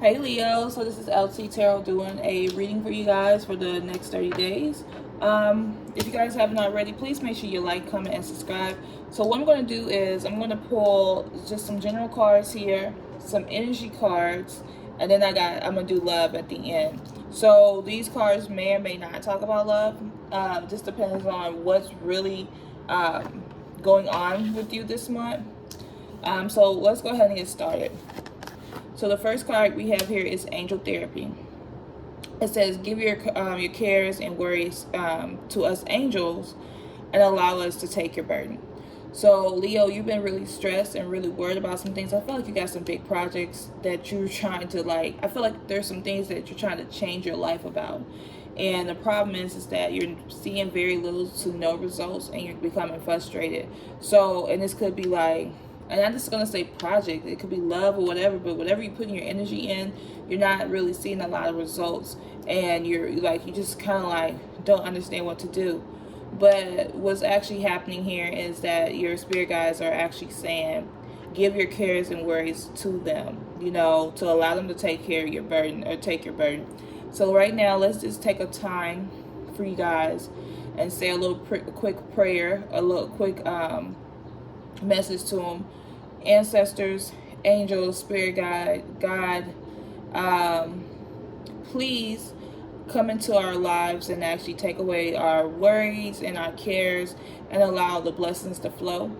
Hey Leo, so this is LT Tarot doing a reading for you guys for the next 30 days. If you guys haven't already, please make sure you like, comment, and subscribe. So what I'm going to do is I'm going to pull just some general cards here, some energy cards, and then I'm going to do love at the end. So these cards may or may not talk about love. Just depends on what's really going on with you this month. So let's go ahead and get started. So the first card we have here is Angel Therapy. It says, give your cares and worries to us angels and allow us to take your burden. So Leo, you've been really stressed and really worried about some things. I feel like you got some big projects that you're trying to I feel like there's some things that you're trying to change your life about. And the problem is that you're seeing very little to no results and you're becoming frustrated. So, and this could be and I'm just going to say project. It could be love or whatever, but whatever you're putting your energy in, you're not really seeing a lot of results. And you just kind of don't understand what to do. But what's actually happening here is that your spirit guides are actually saying, give your cares and worries to them, to allow them to take care of your burden or take your burden. So right now, let's just take a time for you guys and say a little quick prayer, a little quick message to them. Ancestors, angels, spirit guide, God, please come into our lives and actually take away our worries and our cares and allow the blessings to flow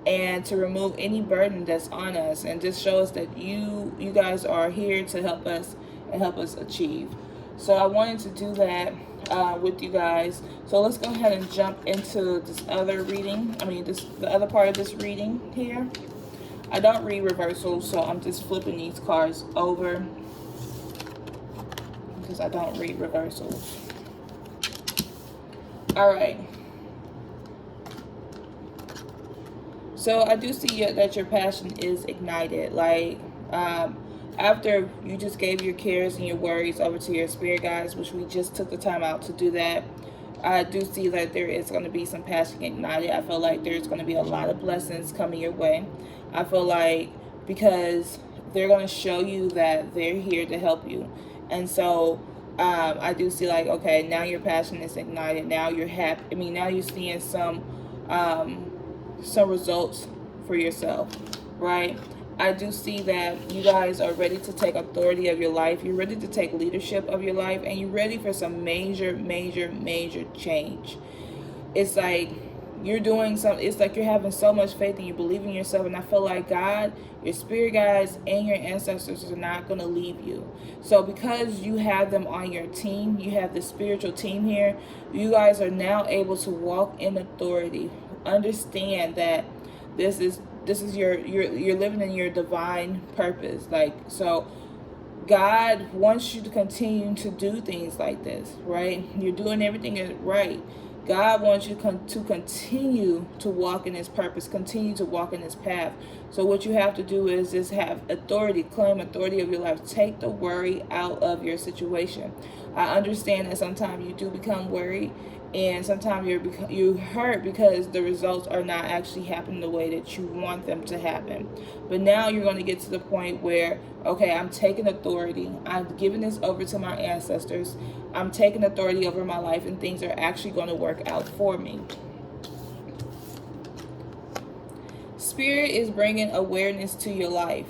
and to remove any burden that's on us and just show us that you guys are here to help us and help us achieve. So I wanted to do that with you guys. So let's go ahead and jump into this other reading. The other part of this reading here. I don't read reversals, so I'm just flipping these cards over because I don't read reversals. All right. So I do see that your passion is ignited. After you just gave your cares and your worries over to your spirit guides, which we just took the time out to do that, I do see that there is going to be some passion ignited. I feel like there's going to be a lot of blessings coming your way. I feel like because they're going to show you that they're here to help you. And so I do see okay, now your passion is ignited. Now you're happy. Now you're seeing some results for yourself, right? I do see that you guys are ready to take authority of your life. You're ready to take leadership of your life, and you're ready for some major change. It's like you're doing something. It's like you're having so much faith and you believe in yourself. And I feel like God, your spirit guides, and your ancestors are not going to leave you. So because you have them on your team, you have the spiritual team here, you guys are now able to walk in authority. Understand that this is you're living in your divine purpose. So God wants you to continue to do things like this, right? You're doing everything right. God wants you to continue to walk in his purpose, continue to walk in his path. So what you have to do is just have authority, claim authority of your life. Take the worry out of your situation. I understand that sometimes you do become worried, and sometimes you hurt because the results are not actually happening the way that you want them to happen. But now you're going to get to the point where, okay, I'm taking authority. I'm giving this over to my ancestors. I'm taking authority over my life, and things are actually going to work out for me. Spirit is bringing awareness to your life.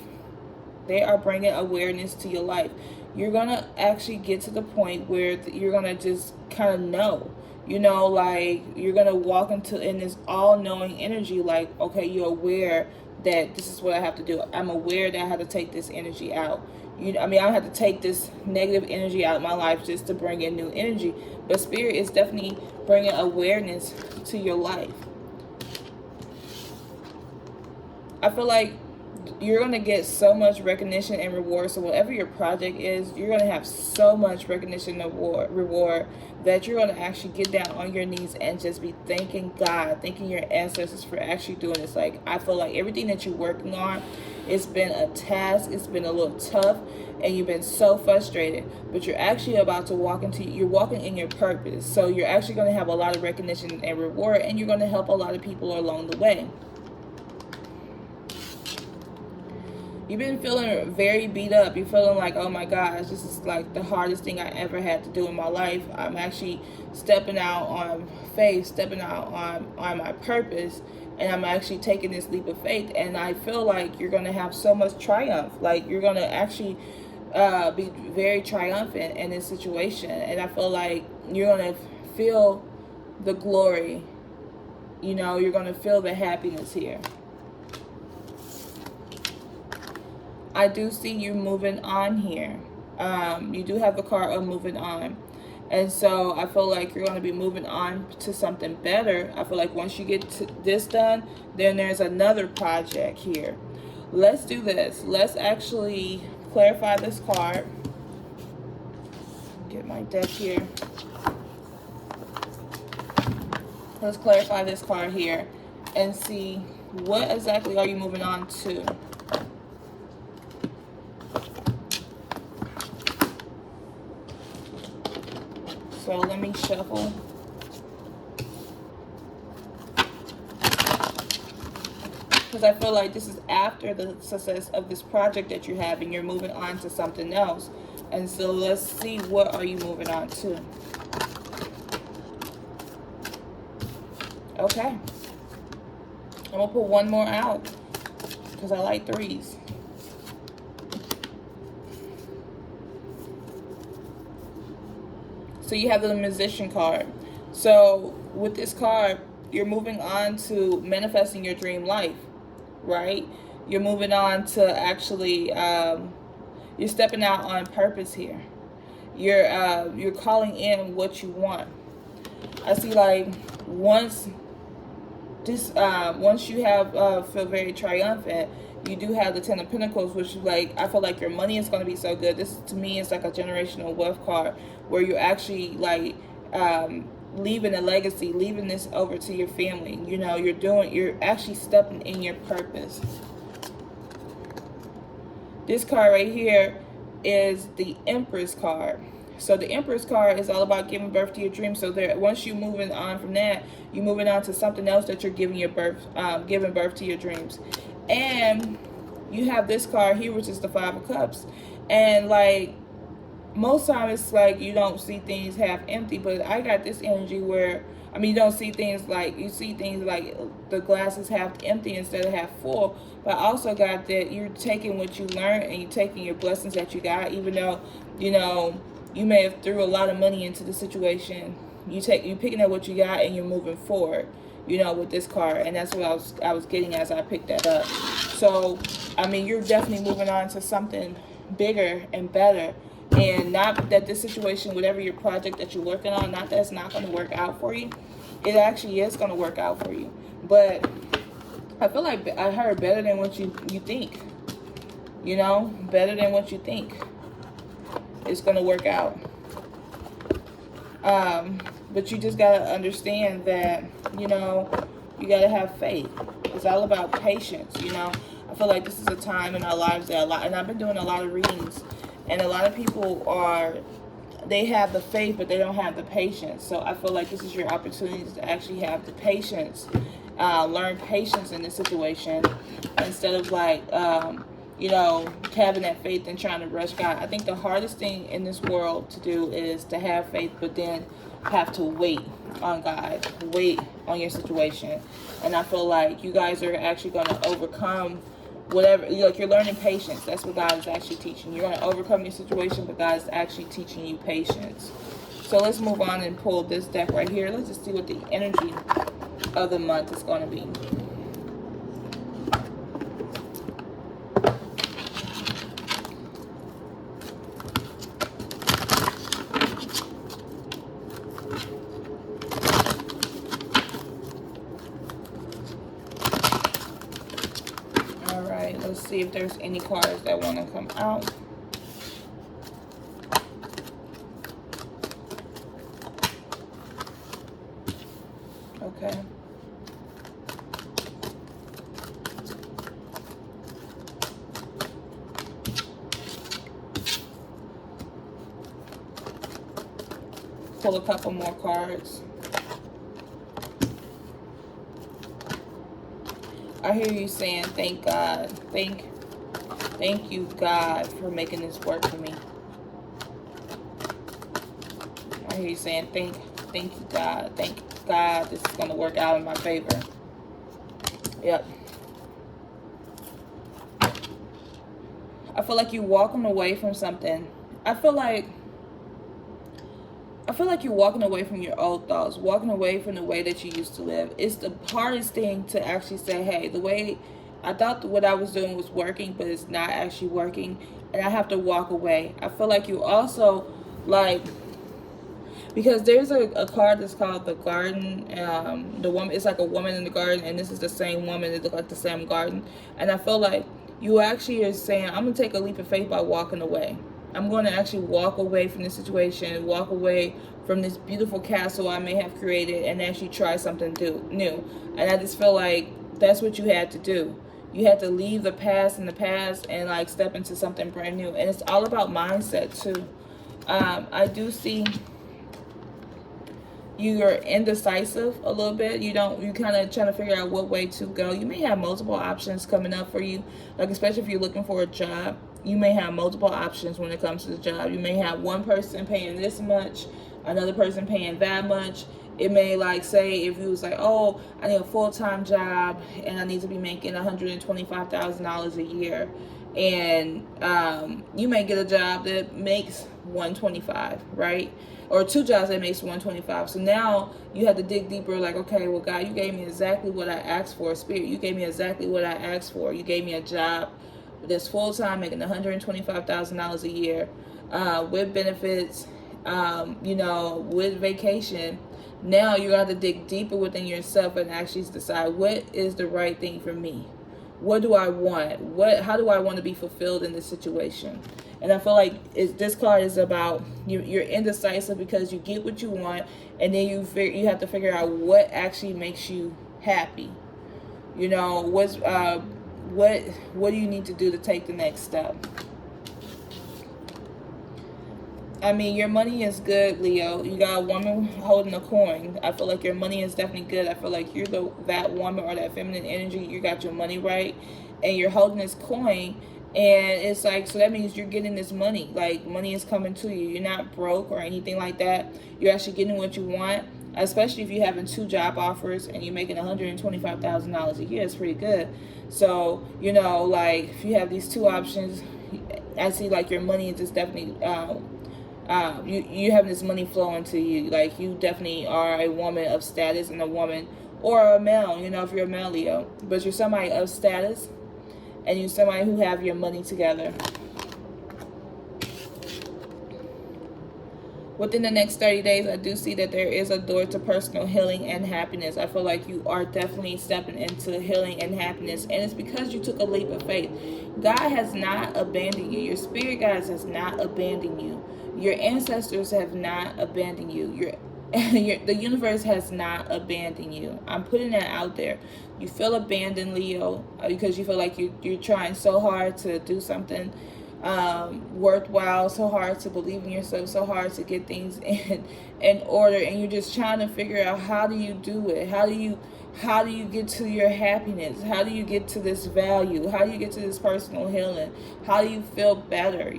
They are bringing awareness to your life. You're going to actually get to the point where you're going to just kind of know. You're going to walk in this all-knowing energy, okay, you're aware that this is what I have to do. I'm aware that I have to take this energy out. I have to take this negative energy out of my life just to bring in new energy. But Spirit is definitely bringing awareness to your life. I feel like you're going to get so much recognition and reward. So whatever your project is, you're going to have so much recognition and reward that you're going to actually get down on your knees and just be thanking God, thanking your ancestors for actually doing this. I feel like everything that you're working on, it's been a task, it's been a little tough, and you've been so frustrated, but you're actually about to you're walking in your purpose. So you're actually going to have a lot of recognition and reward, and you're going to help a lot of people along the way. You've been feeling very beat up. You're feeling like, oh my gosh, this is like the hardest thing I ever had to do in my life. I'm actually stepping out on faith, stepping out on my purpose, and I'm actually taking this leap of faith. And I feel like you're going to have so much triumph. Like, you're going to actually be very triumphant in this situation. And I feel like you're going to feel the glory. You know, you're going to feel the happiness here. I do see you moving on here. You do have the card of moving on. And so I feel like you're going to be moving on to something better. I feel like once you get this done, then there's another project here. Let's do this. Let's actually clarify this card. Get my deck here. Let's clarify this card here and see what exactly are you moving on to. So let me shuffle. Because I feel like this is after the success of this project that you're having. You're moving on to something else. And so let's see, what are you moving on to? Okay. I'm going to put one more out because I like threes. So you have the Musician card. So with this card, you're moving on to manifesting your dream life, right? You're moving on to actually, you're stepping out on purpose here. You're calling in what you want. I see, like, once you have feel very triumphant, you do have the Ten of Pentacles, which, like, I feel like your money is going to be so good. This, to me, is like a generational wealth card where you're actually, like, leaving a legacy, leaving this over to your family. You know, you're actually stepping in your purpose. This card right here is the Empress card. So the Empress card is all about giving birth to your dreams. So there, once you're moving on from that, you're moving on to something else that you're giving birth to your dreams. And you have this card here, which is the Five of Cups. And, like, most times it's like you don't see things half empty, but I got this energy where, I mean, you don't see things like, you see things like the glass is half empty instead of half full. But I also got that you're taking what you learned and you're taking your blessings that you got, even though, you know, you may have threw a lot of money into the situation. You're picking up what you got and you're moving forward, you know, with this card. And that's what I was getting as I picked that up. So, I mean, you're definitely moving on to something bigger and better. And not that this situation, whatever your project that you're working on, not that it's not going to work out for you. It actually is going to work out for you. But I feel like I heard better than what you think. You know, better than what you think. It's going to work out. But you just got to understand that, you know, you got to have faith. It's all about patience, you know. I feel like this is a time in our lives that and I've been doing a lot of readings, and a lot of people they have the faith, but they don't have the patience. So I feel like this is your opportunity to actually have the patience, learn patience in this situation, instead of, like, you know, having that faith and trying to rush God. I think the hardest thing in this world to do is to have faith, but then have to wait on God, wait on your situation. And I feel like you guys are actually going to overcome whatever, like, you're learning patience. That's what God is actually teaching. You're going to overcome your situation, but God is actually teaching you patience. So let's move on and pull this deck right here. Let's just see what the energy of the month is going to be. Let's see if there's any cards that want to come out. Okay. Pull a couple more cards. I hear you saying, thank God. Thank you, God, for making this work for me. I hear you saying, thank you, God. Thank God this is going to work out in my favor. Yep. I feel like you're walking away from something. I feel like you're walking away from your old thoughts, walking away from the way that you used to live. It's the hardest thing to actually say, hey, the way I thought what I was doing was working, but it's not actually working, and I have to walk away. I feel like you also, like, because there's a card that's called the garden. The woman, it's like a woman in the garden, and this is the same woman. It looks like the same garden, and I feel like you actually are saying, I'm gonna take a leap of faith by walking away. I'm going to actually walk away from this situation, walk away from this beautiful castle I may have created, and actually try something new. And I just feel like that's what you had to do. You had to leave the past in the past and like step into something brand new. And it's all about mindset too. I do see you're indecisive a little bit. You kind of trying to figure out what way to go. You may have multiple options coming up for you, like especially if you're looking for a job. You may have multiple options when it comes to the job. You may have one person paying this much, another person paying that much. It may, like, say if you was like, oh, I need a full-time job and I need to be making $125,000 a year, and you may get a job that makes $125,000, right? Or two jobs that makes $125,000. So now you have to dig deeper, like, okay, well, God, you gave me exactly what I asked for. Spirit, you gave me exactly what I asked for. You gave me a job that's full-time, making $125,000 a year, with benefits, with vacation. Now you got to dig deeper within yourself and actually decide, what is the right thing for me? What do I want? How do I want to be fulfilled in this situation? And I feel like this card is about you're indecisive because you get what you want, and then you have to figure out what actually makes you happy. What do you need to do to take the next step? I mean, your money is good, Leo. You got a woman holding a coin. I feel like your money is definitely good. I feel like you're that woman or that feminine energy. You got your money right, and you're holding this coin, and it's like, so that means you're getting this money. Like, money is coming to you. You're not broke or anything like that. You're actually getting what you want, especially if you're having 2 job offers and you're making $125,000 a year. It's pretty good. So, like, if you have these 2 options, I see like your money is just definitely you having this money flowing to you. Like, you definitely are a woman of status, and a woman, or a male, if you're a male, Leo, but you're somebody of status, and you're somebody who have your money together. Within the next 30 days, I do see that there is a door to personal healing and happiness. I feel like you are definitely stepping into healing and happiness, and it's because you took a leap of faith. God has not abandoned you. Your spirit guides has not abandoned you. Your ancestors have not abandoned you. The universe has not abandoned you. I'm putting that out there. You feel abandoned, Leo, because you feel like you're trying so hard to do something worthwhile, so hard to believe in yourself, so hard to get things in order, and you're just trying to figure out, how do you do it? How do you get to your happiness? How do you get to this value? How do you get to this personal healing? How do you feel better?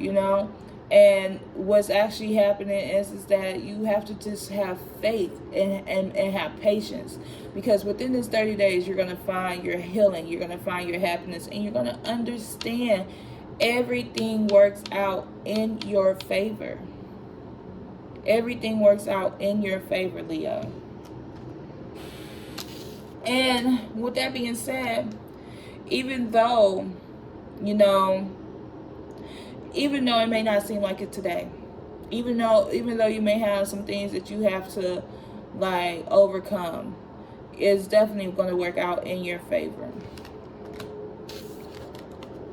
And what's actually happening is that you have to just have faith and have patience, because within this 30 days, you're going to find your healing, you're going to find your happiness, and you're going to understand everything works out in your favor. Everything works out in your favor, Leo. And with that being said, even though it may not seem like it today, even though you may have some things that you have to like overcome, it's definitely going to work out in your favor,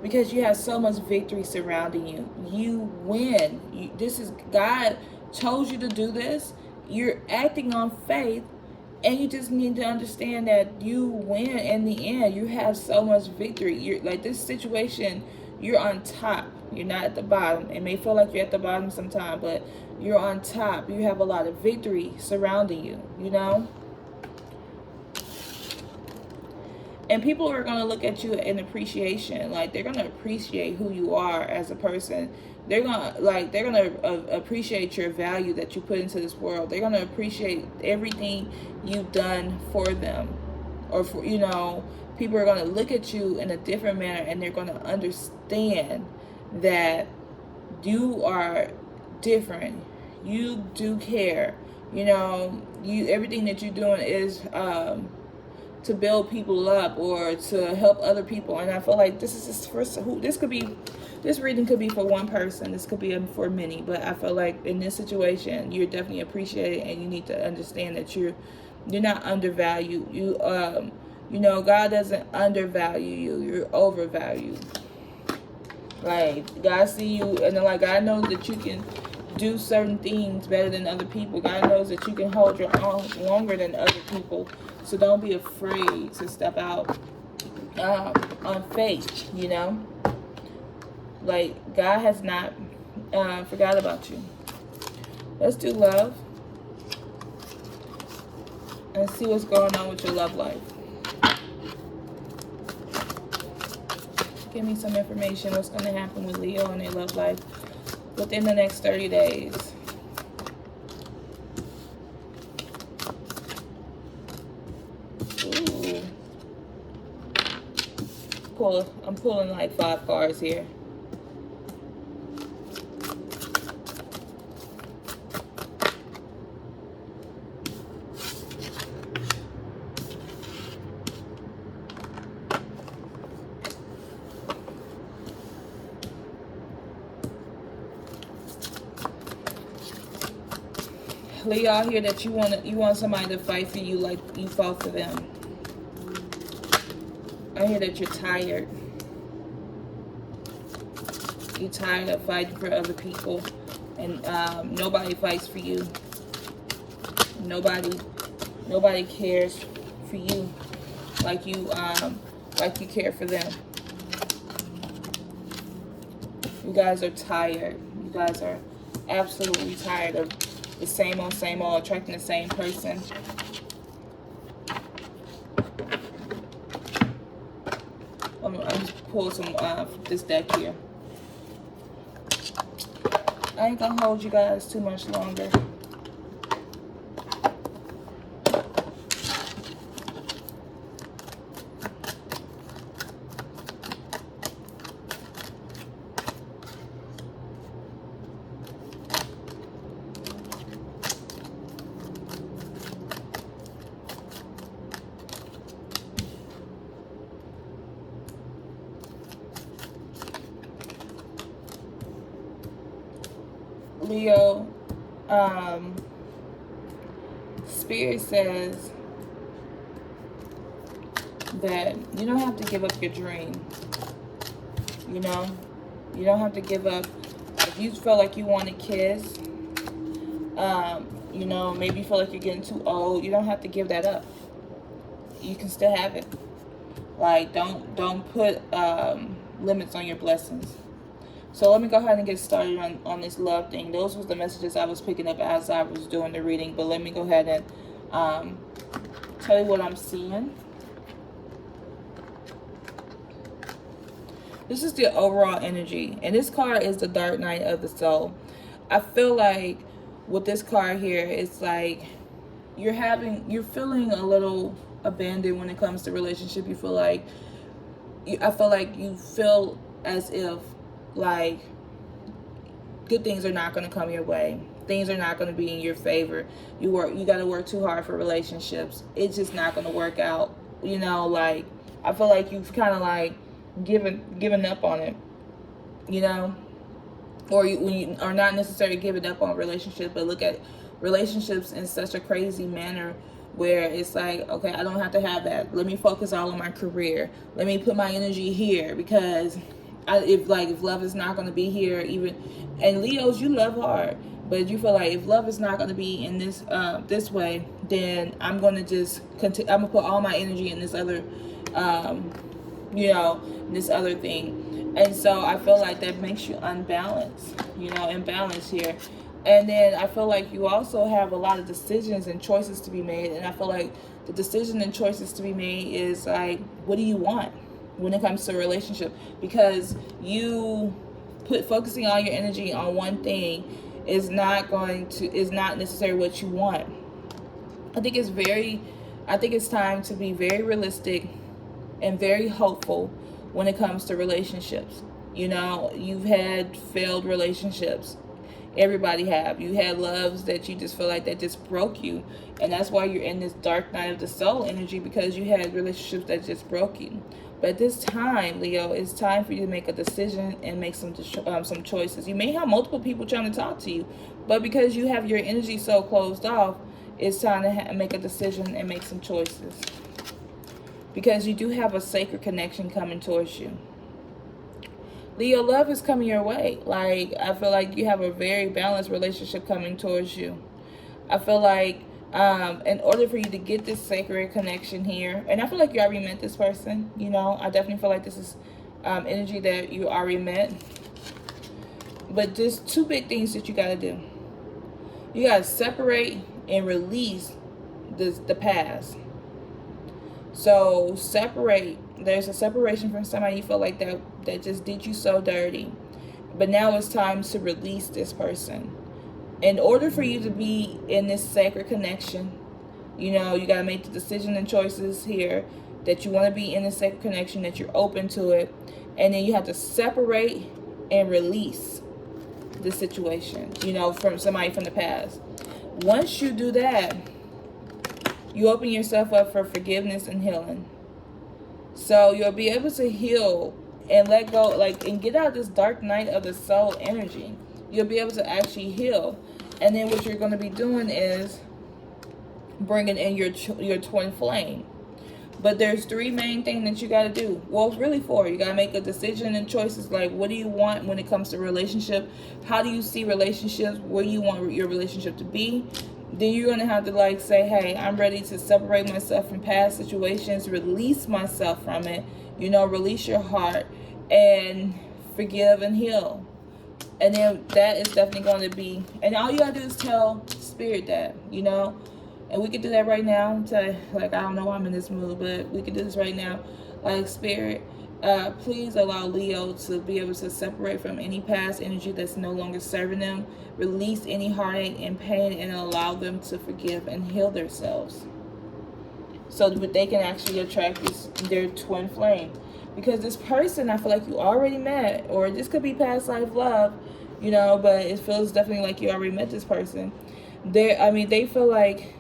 because you have so much victory surrounding you. You win. This is God chose you to do this. You're acting on faith, and you just need to understand that you win in the end. You have so much victory. You're like, this situation, you're on top. You're not at the bottom. It may feel like you're at the bottom sometime, but you're on top. You have a lot of victory surrounding you, And people are going to look at you in appreciation. Like, they're going to appreciate who you are as a person. They're going to appreciate your value that you put into this world. They're going to appreciate everything you've done for them. Or for, you know, people are going to look at you in a different manner, and they're going to understand that you are different. You do care. You know, everything that you're doing is to build people up or to help other people. And I feel like this is just for this reading could be for one person. This could be for many. But I feel like in this situation, you're definitely appreciated, and you need to understand that you're not undervalued. You know, God doesn't undervalue you. You're overvalued. Like, God see you, and then, like, God knows that you can do certain things better than other people. God knows that you can hold your own longer than other people. So don't be afraid to step out on faith, you know. Like, God has not forgot about you. Let's do love and see what's going on with your love life. Give me some information. What's going to happen with Leo and their love life within the next 30 days. Ooh. I'm pulling like 5 cards here. Leo, I hear that you want somebody to fight for you like you fought for them. I hear that you're tired. You're tired of fighting for other people, and nobody fights for you. Nobody cares for you like you care for them. You guys are tired. You guys are absolutely tired of the same old, attracting the same person. I'm just pull some this deck here. I ain't gonna hold you guys too much longer. Leo, Spirit says that you don't have to give up your dream. You know, you don't have to give up. If you feel like you want a kiss, you know, maybe you feel like you're getting too old, you don't have to give that up. You can still have it. Like, don't put limits on your blessings. So let me go ahead and get started on this love thing. Those was the messages I was picking up as I was doing the reading. But let me go ahead and tell you what I'm seeing. This is the overall energy. And this card is the Dark Night of the Soul. I feel like with this card here, it's like you're feeling a little abandoned when it comes to relationship. You feel like, I feel like you feel as if, like, good things are not going to come your way. Things are not going to be in your favor. You got to work too hard for relationships. It's just not going to work out. You know, like, I feel like you've kind of like given up on it. You know, or when you are not necessarily giving up on relationships, but look at relationships in such a crazy manner where it's like, okay, I don't have to have that. Let me focus all on my career. Let me put my energy here, because if love is not going to be here, even, and Leos, you love hard, but you feel like if love is not going to be in this way, then I'm going to just continue. I'm going to put all my energy in this other, this other thing. And so I feel like that makes you unbalanced, imbalance here. And then I feel like you also have a lot of decisions and choices to be made. And I feel like the decision and choices to be made is like, what do you want when it comes to a relationship? Because you focusing all your energy on one thing is not necessarily what you want. I think it's time to be very realistic and very hopeful when it comes to relationships. You know, you've had failed relationships. Everybody have. You had loves that you just feel like that just broke you. And that's why you're in this dark night of the soul energy, because you had relationships that just broke you. But at this time, Leo, it's time for you to make a decision and make some choices. You may have multiple people trying to talk to you, but because you have your energy so closed off, it's time to make a decision and make some choices. Because you do have a sacred connection coming towards you. Leo, love is coming your way. Like, I feel like you have a very balanced relationship coming towards you. I feel like in order for you to get this sacred connection here, and I feel like you already met this person, you know, I definitely feel like this is energy that you already met. But there's two big things that you got to do. You got to separate and release the past. So separate. There's a separation from somebody you feel like that just did you so dirty. But now it's time to release this person. In order for you to be in this sacred connection, you know, you got to make the decision and choices here that you want to be in this sacred connection, that you're open to it. And then you have to separate and release the situation, you know, from somebody from the past. Once you do that, you open yourself up for forgiveness and healing. So you'll be able to heal and let go, like, and get out of this dark night of the soul energy. You'll be able to actually heal. And then what you're going to be doing is bringing in your twin flame. But there's three main things that you got to do. Well, it's really four. You got to make a decision and choices. Like, what do you want when it comes to relationship? How do you see relationships? Where do you want your relationship to be? Then you're going to have to, like, say, hey, I'm ready to separate myself from past situations, release myself from it, you know, release your heart and forgive and heal. And then that is definitely going to be, and all you got to do is tell Spirit that, you know, and we can do that right now. Like, I don't know why I'm in this mood, but we can do this right now. Like, Spirit, please allow Leo to be able to separate from any past energy that's no longer serving them. Release any heartache and pain and allow them to forgive and heal themselves, so that they can actually attract their twin flame. Because this person, I feel like you already met, or this could be past life love, you know, but it feels definitely like you already met this person. They feel like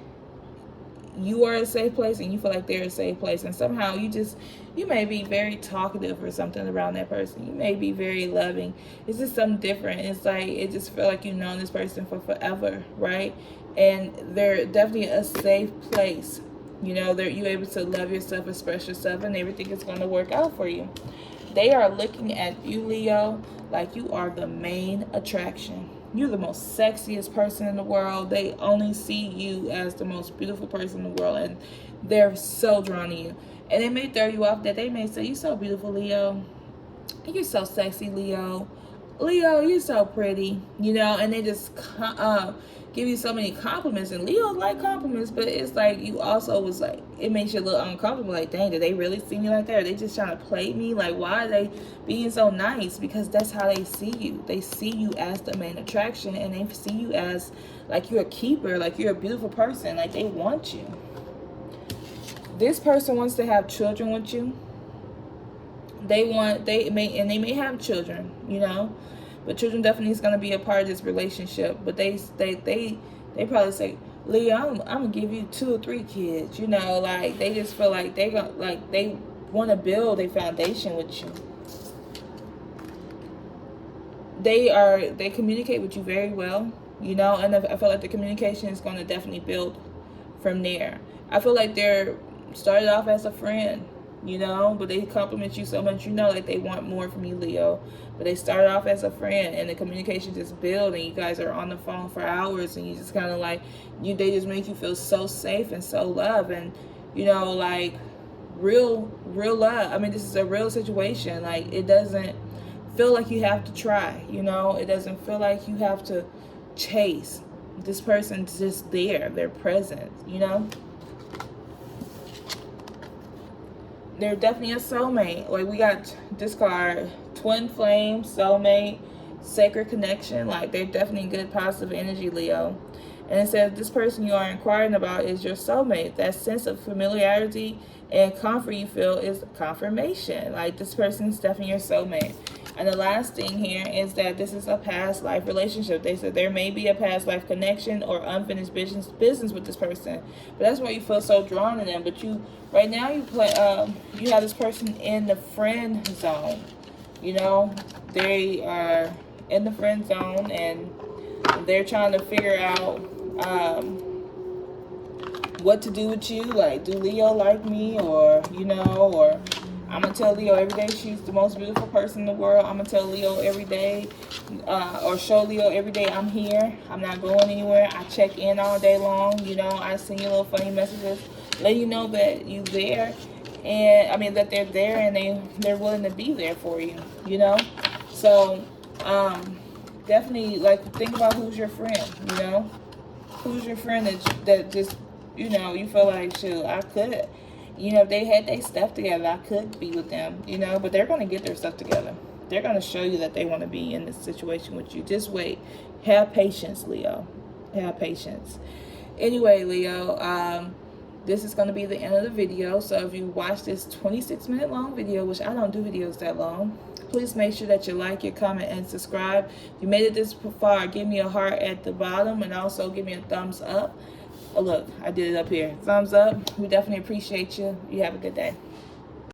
you are a safe place and you feel like they're a safe place, and somehow you may be very talkative or something around that person. You may be very loving. It's just something different. It's like, it just feel like you've known this person for forever, right? And they're definitely a safe place. You know, you're able to love yourself, express yourself, and everything is going to work out for you. They are looking at you, Leo, like you are the main attraction. You're the most sexiest person in the world. They only see you as the most beautiful person in the world, and they're so drawn to you. And they may throw you off that. They may say, you're so beautiful, Leo. You're so sexy, Leo. Leo, you're so pretty. You know, and they just give you so many compliments. And Leo like compliments, but it's like you also was like, it makes you a little uncomfortable. Like, dang, did they really see me like that? Are they just trying to play me? Like, why are they being so nice? Because that's how they see you. They see you as the main attraction, and they see you as like you're a keeper, like you're a beautiful person. Like, they want you. This person wants to have children with you. They may have children, you know, but children definitely is going to be a part of this relationship. But they probably say, Leo, I'm gonna give you 2 or 3 kids, you know, like they just feel like they want to build a foundation with you. They communicate with you very well, you know, and I feel like the communication is going to definitely build from there. I feel like they're started off as a friend, you know, but they compliment you so much, you know, like they want more from you, Leo. But they started off as a friend, and the communication just built, and you guys are on the phone for hours, and you just kind of like, they just make you feel so safe and so loved, and, you know, like real love. I mean, this is a real situation. Like, it doesn't feel like you have to try, you know, it doesn't feel like you have to chase. This person's just there, they're present, you know. they're definitely a soulmate. Like, we got this card, twin flame, soulmate, sacred connection. Like, they're definitely good positive energy, Leo. And it says this person you are inquiring about is your soulmate. That sense of familiarity and comfort you feel is confirmation. Like, this person is definitely your soulmate. And the last thing here is that this is a past life relationship. They said there may be a past life connection or unfinished business with this person, but that's why you feel so drawn to them. But you, right now, you have this person in the friend zone. You know, they are in the friend zone, and they're trying to figure out what to do with you. Like, do Leo like me, or or I'm gonna tell Leo every day she's the most beautiful person in the world. I'm gonna tell Leo every day, or show Leo every day I'm here. I'm not going anywhere. I check in all day long. I send you little funny messages, let you know that you there, and I mean that they're there, and they're willing to be there for you. So definitely, like, think about who's your friend. Who's your friend that just you feel like, shoot, I could. If they had their stuff together, I could be with them, but they're going to get their stuff together. They're going to show you that they want to be in this situation with you. Just wait. Have patience, Leo. Have patience. Anyway, Leo, this is going to be the end of the video. So if you watch this 26-minute long video, which I don't do videos that long, please make sure that you like, you comment, and subscribe. If you made it this far, give me a heart at the bottom, and also give me a thumbs up. Oh, look, I did it up here. Thumbs up. We definitely appreciate you. You have a good day.